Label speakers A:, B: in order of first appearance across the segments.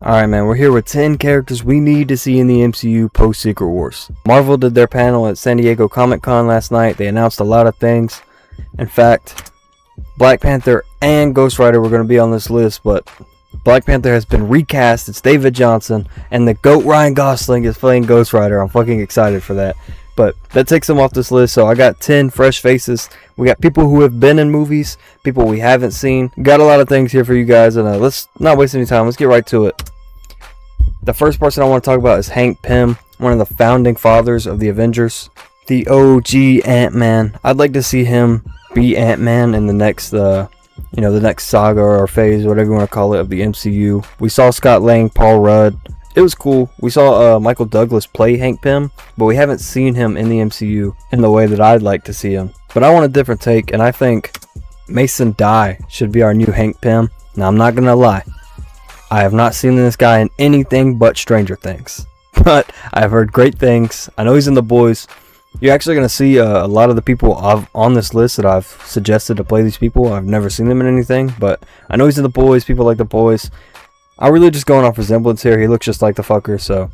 A: Alright man, we're here with 10 characters we need to see in the MCU post Secret Wars. Marvel did their panel at San Diego Comic Con last night. They announced a lot of things. In fact, Black Panther and Ghost Rider were going to be on this list, but Black Panther has been recast. It's David Johnson, and the GOAT Ryan Gosling is playing Ghost Rider. I'm fucking excited for that. But that takes them off this list, so I got 10 fresh faces. We got people who have been in movies, people we haven't seen. Got a lot of things here for you guys, and let's not waste any time. Let's get right to it. The first person I want to talk about is Hank Pym, one of the founding fathers of the Avengers. The OG Ant-Man. I'd like to see him be Ant-Man in the next, the next saga or phase, whatever you want to call it, of the MCU. We saw Scott Lang, Paul Rudd. It was cool. We saw Michael Douglas play Hank Pym, but we haven't seen him in the MCU in the way that I'd like to see him. But I want a different take, and I think Mason Dye should be our new Hank Pym. Now, I'm not going to lie. I have not seen this guy in anything but Stranger Things. But I've heard great things. I know he's in The Boys. You're actually going to see a lot of the people on this list that I've suggested to play these people. I've never seen them in anything, but I know he's in The Boys. People like The Boys. I'm really just going off resemblance here. He looks just like the fucker, so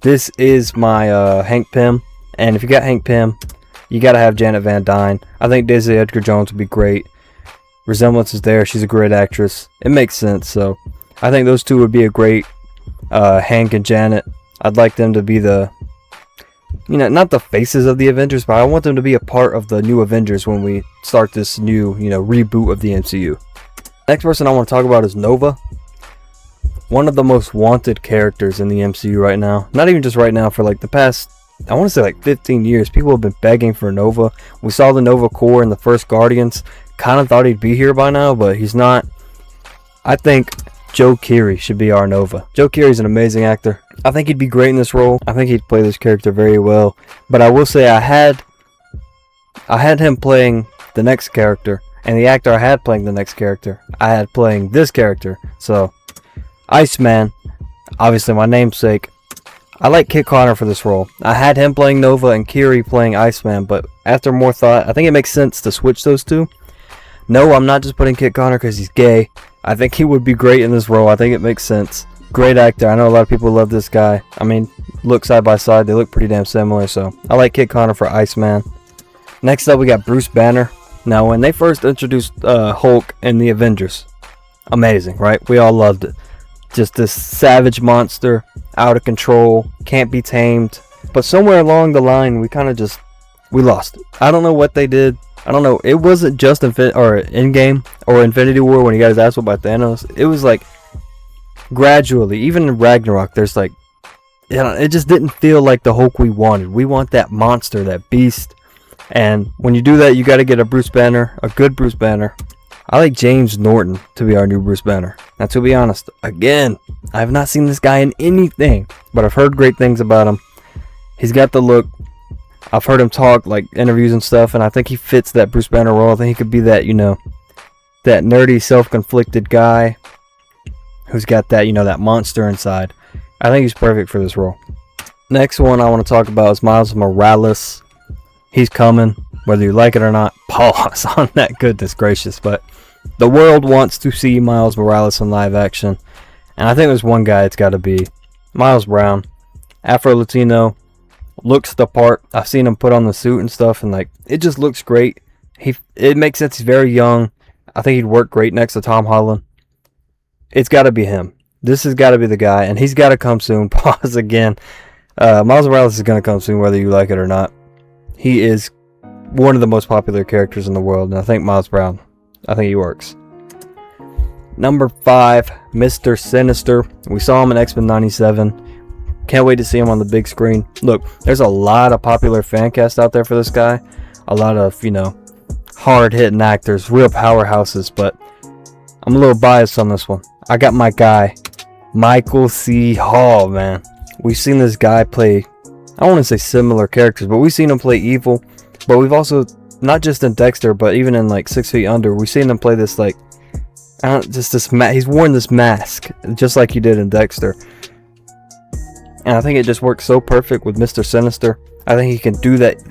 A: this is my Hank Pym. And if you got Hank Pym, you got to have Janet Van Dyne. I think Daisy Edgar Jones would be great. Resemblance is there. She's a great actress. It makes sense, so I think those two would be a great Hank and Janet. I'd like them to be the, not the faces of the Avengers, but I want them to be a part of the new Avengers when we start this new, reboot of the MCU. Next person I want to talk about is Nova. One of the most wanted characters in the MCU right now. Not even just right now, for like the past, I want to say like 15 years. People have been begging for Nova. We saw the Nova Corps in the first Guardians. Kind of thought he'd be here by now, but he's not. I think Joe Keery should be our Nova. Joe Keery's an amazing actor. I think he'd be great in this role. I think he'd play this character very well. But I will say I had him playing the next character, and the actor I had playing the next character, I had playing this character. So Iceman, obviously my namesake. I like Kit Connor for this role. I had him playing Nova and Keery playing Iceman, but after more thought, I think it makes sense to switch those two. No, I'm not just putting Kit Connor because he's gay. I think he would be great in this role. I think it makes sense. Great actor. I know a lot of people love this guy. I mean, look side by side. They look pretty damn similar, so I like Kit Connor for Iceman. Next up, we got Bruce Banner. Now, when they first introduced Hulk in the Avengers, amazing, right? We all loved it. Just this savage monster, out of control, can't be tamed. But somewhere along the line, we lost it. I don't know what they did. I don't know. It wasn't just Endgame or Infinity War when he got his ass whooped by Thanos. It was like gradually, even in Ragnarok, there's like, it just didn't feel like the Hulk we wanted. We want that monster, that beast. And when you do that, you got to get a Bruce Banner, a good Bruce Banner. I like James Norton to be our new Bruce Banner. Now, to be honest, again, I have not seen this guy in anything, but I've heard great things about him. He's got the look. I've heard him talk, like interviews and stuff, and I think he fits that Bruce Banner role. I think he could be that, that nerdy, self-conflicted guy who's got that, that monster inside. I think he's perfect for this role. Next one I want to talk about is Miles Morales. He's coming, whether you like it or not. Pause on that, goodness gracious. But the world wants to see Miles Morales in live action. And I think there's one guy it's got to be Miles Brown. Afro-Latino. Looks the part. I've seen him put on the suit and stuff, and like it just looks great. It makes sense. He's very young. I think he'd work great next to Tom Holland. It's got to be him. This has got to be the guy, and he's got to come soon. Pause again. Miles Morales is going to come soon, whether you like it or not. He is one of the most popular characters in the world, and I think Miles Brown. I think he works. Number 5, Mr. Sinister. We saw him in X-Men 97. Can't wait to see him on the big screen. Look, there's a lot of popular fan cast out there for this guy. A lot of, hard-hitting actors, real powerhouses, but I'm a little biased on this one. I got my guy, Michael C. Hall, man. We've seen this guy play, I don't want to say similar characters, but we've seen him play evil. But we've also, not just in Dexter, but even in like 6 Feet Under, we've seen him play this like, he's worn this mask, just like he did in Dexter. And I think it just works so perfect with Mr. Sinister. I think he can do that,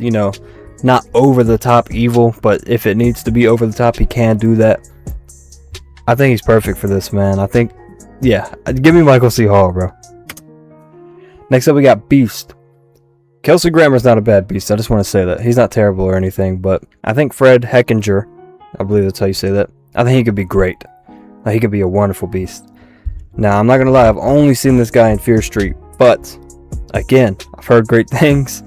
A: not over the top evil, but if it needs to be over the top, he can do that. I think he's perfect for this, man. I think yeah, give me Michael C. Hall, bro. Next up, we got Beast. Kelsey Grammer's not a bad Beast. I just want to say that. He's not terrible or anything, but I think Fred Heckinger, I believe that's how you say that, I think he could be great. Like, he could be a wonderful Beast. Now, I'm not going to lie, I've only seen this guy in Fear Street, but, again, I've heard great things.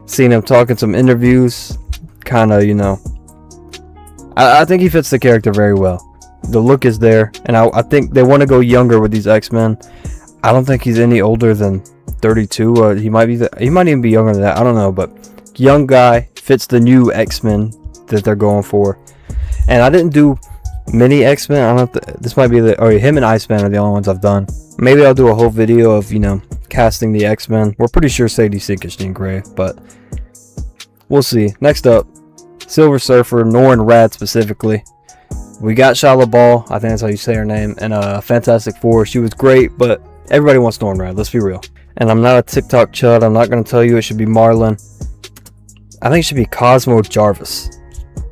A: Seen him talk in some interviews, kind of, you know, I think he fits the character very well. The look is there, and I think they want to go younger with these X-Men. I don't think he's any older than 32. He might even be younger than that. I don't know, but young guy fits the new X-Men that they're going for. And I didn't do many X-Men. I don't know if this might be him and Iceman are the only ones I've done. Maybe I'll do a whole video of, you know, casting the X-Men. We're pretty sure Sadie Sink is Jean Grey, but we'll see. Next up, Silver Surfer, Norrin Radd specifically. We got Shia LaBeouf, I think that's how you say her name, and Fantastic Four. She was great, but everybody wants Norrin Radd, let's be real. And I'm not a TikTok chud, I'm not going to tell you it should be Marlon. I think it should be Cosmo Jarvis.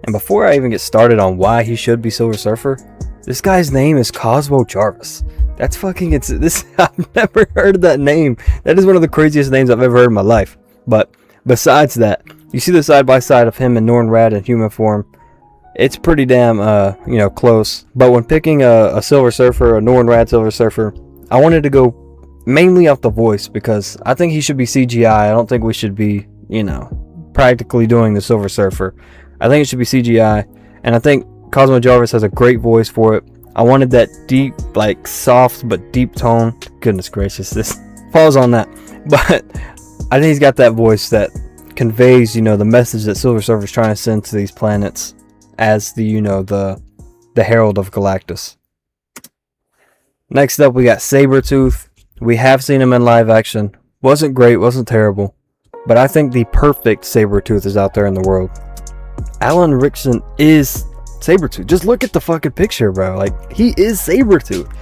A: And before I even get started on why he should be Silver Surfer, this guy's name is Cosmo Jarvis. That's fucking, I've never heard of that name. That is one of the craziest names I've ever heard in my life. But besides that, you see the side by side of him and Norrin Radd in human form. It's pretty damn, you know, close. But when picking a Silver Surfer, a Norrin Radd Silver Surfer, I wanted to go mainly off the voice because I think he should be CGI. I don't think we should be, you know, practically doing the Silver Surfer. I think it should be CGI, and I think Cosmo Jarvis has a great voice for it. I wanted that deep, like, soft but deep tone. Goodness gracious, this falls on that. But I think he's got that voice that conveys, you know, the message that Silver Surfer's trying to send to these planets as the, you know, the Herald of Galactus. Next up, we got Sabretooth. We have seen him in live action. Wasn't great, wasn't terrible, but I think the perfect Sabretooth is out there in the world. Alan Rickson is Sabretooth. Just look at the fucking picture, bro. Like, he is Sabretooth.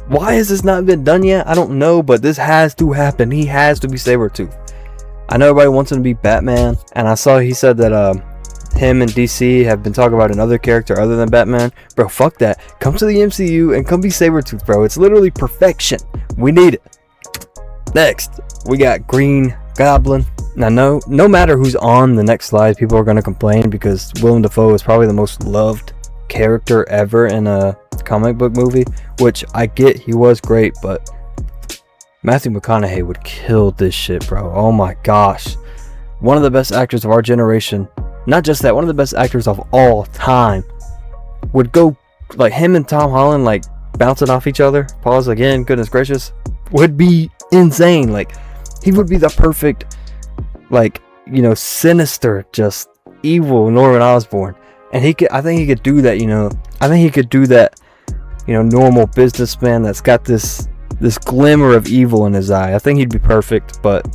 A: Why has this not been done yet? I don't know, but this has to happen. He has to be Sabretooth. I know everybody wants him to be Batman, and I saw he said that him and DC have been talking about another character other than Batman. Bro, fuck that. Come to the MCU and come be Sabretooth, bro. It's literally perfection. We need it. Next, we got Green Goblin. Now, no matter who's on the next slide, people are going to complain because Willem Dafoe is probably the most loved character ever in a comic book movie, which I get, he was great, but Matthew McConaughey would kill this shit, bro. Oh my gosh. One of the best actors of our generation. Not just that, one of the best actors of all time. Would go, like, him and Tom Holland, like, bouncing off each other. Pause again, goodness gracious. Would be insane. Like, he would be the perfect, like, you know, sinister, just evil Norman Osborn. And I think he could do that, you know. I think he could do that, you know, normal businessman that's got this glimmer of evil in his eye. I think he'd be perfect, but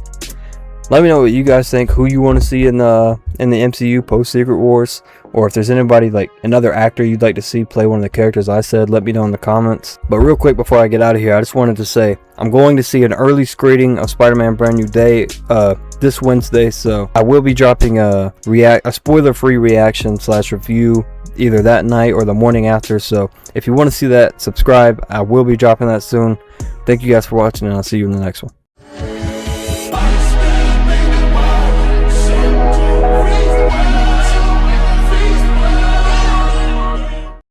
A: let me know what you guys think, who you want to see in the MCU post Secret Wars, or if there's anybody, like another actor you'd like to see play one of the characters I said, let me know in the comments. But real quick before I get out of here, I just wanted to say I'm going to see an early screening of Spider-Man Brand New Day this Wednesday, so I will be dropping a spoiler-free reaction / review either that night or the morning after. So if you want to see that, subscribe. I will be dropping that soon. Thank you guys for watching, and I'll see you in the next one.